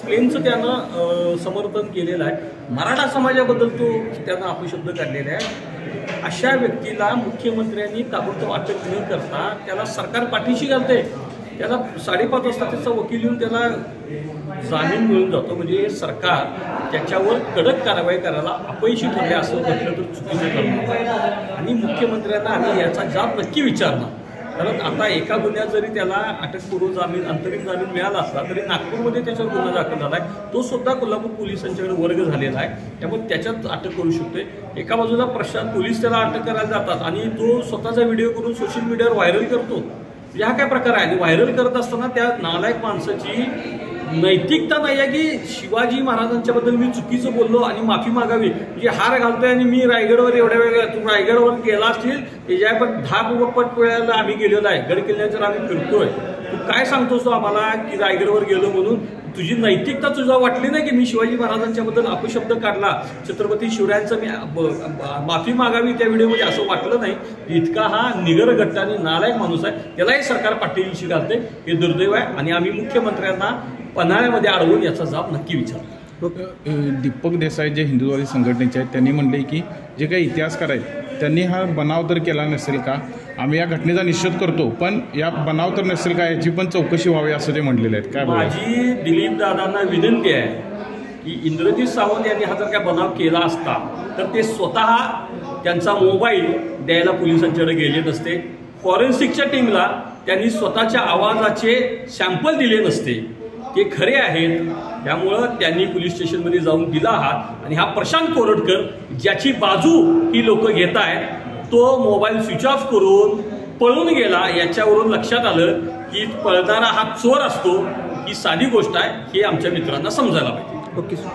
क्लेमचं त्यानं समर्थन केलेलं आहे। मराठा समाजाबद्दल तो त्यानं अपशब्द काढलेला आहे। अशा व्यक्तीला मुख्यमंत्र्यांनी ताबडतोब अटक न करता त्याला सरकार पाठीशी घालते, त्याला 5:30 वाजता त्याचा वकील येऊन त्याला जामीन मिळून जातो। म्हणजे सरकार त्याच्यावर कडक कारवाई करायला अपयशी ठरले असं म्हटलं तर चुकीचं ठरणार आणि मुख्यमंत्र्यांना आम्ही याचा जाब नक्की विचारणार। कारण आता एका गुन्ह्यात जरी त्याला अटकपूर्व जामीन अंतरिम जामीन मिळाला असला तरी नागपूरमध्ये त्याच्यावर गुन्हा दाखल झाला आहे, तो सुद्धा कोल्हापूर पोलिसांच्याकडे वर्ग झालेला आहे, त्यामुळे त्याच्यात अटक करू शकते। एका बाजूला प्रशांत पोलीस त्याला अटक करायला जातात आणि तो स्वतःचा व्हिडिओ करून सोशल मीडियावर व्हायरल करतो। हा काय प्रकार आहे? आणि व्हायरल करत असताना त्या नालायक माणसाची नैतिकता नाही आहे की शिवाजी महाराजांच्या बद्दल मी चुकीचं बोललो आणि माफी मागावी। म्हणजे हार घालतोय आणि मी रायगडवर एवढ्या वेळा तू रायगडवर गेला असतील त्याच्या पण 10 वेळेला आम्ही गेलेलो आहे, गड किल्ल्यावर आम्ही फिरतोय, तू काय सांगतोस तो आम्हाला की रायगडवर गेलो म्हणून? तुझी नैतिकता तुझा वाटली नाही की मी शिवाजी महाराजांच्या बद्दल अपशब्द काढला, छत्रपती शिवरायांचं मी माफी मागावी त्या व्हिडिओमध्ये, असं वाटलं नाही? इतका हा निगरगट्ट आणि नालायक माणूस आहे, त्यालाही सरकार पाठीशी घालते, हे दुर्दैव आहे। आणि आम्ही मुख्यमंत्र्यांना पन्हाळ्यामध्ये अडवून याचा जाब नक्की विचारला। दीपक देसाई जे हिंदुत्ववादी संघटनेचे आहेत त्यांनी म्हणले की जे काही इतिहासकार आहेत त्यांनी हा बनाव तर केला नसेल का, आम्ही या घटनेचा निषेध करतो, पण या बनाव तर नसेल का याची पण चौकशी व्हावी असं ते म्हटलेले आहेत। काय माझी दिलीप दादांना विनंती आहे की इंद्रजित सावंत यांनी हा जर काय बनाव केला असता तर ते स्वतः त्यांचा मोबाईल द्यायला पोलिसांच्याकडे गेले नसते, फॉरेन्सिकच्या टीमला त्यांनी स्वतःच्या आवाजाचे सॅम्पल दिले नसते, ते खरे आहेत। त्यामुळं त्यांनी पोलीस स्टेशनमध्ये जाऊन दिला आहात आणि हा प्रशांत कोरटकर ज्याची बाजू ही लोक घेत आहेत तो मोबाईल स्विच ऑफ करून पळून गेला, याच्यावरून लक्षात आलं की पळणारा हा चोर असतो ही साधी गोष्ट आहे, हे आमच्या मित्रांना समजायला पाहिजे। ओके सर,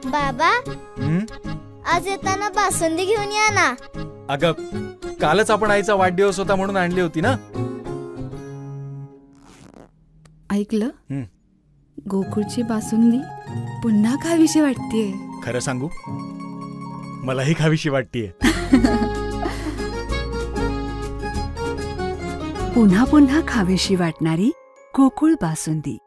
बाबा आज येताना बासुंदी घेऊन या ना। अगं कालच आपण आईचा वाढदिवस होता म्हणून आणली होती ना। ऐकलं, गोकुळची बासुंदी पुन्हा खावीशी वाटतेय। खरं सांगू, मलाही खावीशी वाटतेय। पुन्हा पुन्हा खावीशी वाटणारी गोकुळ बासुंदी।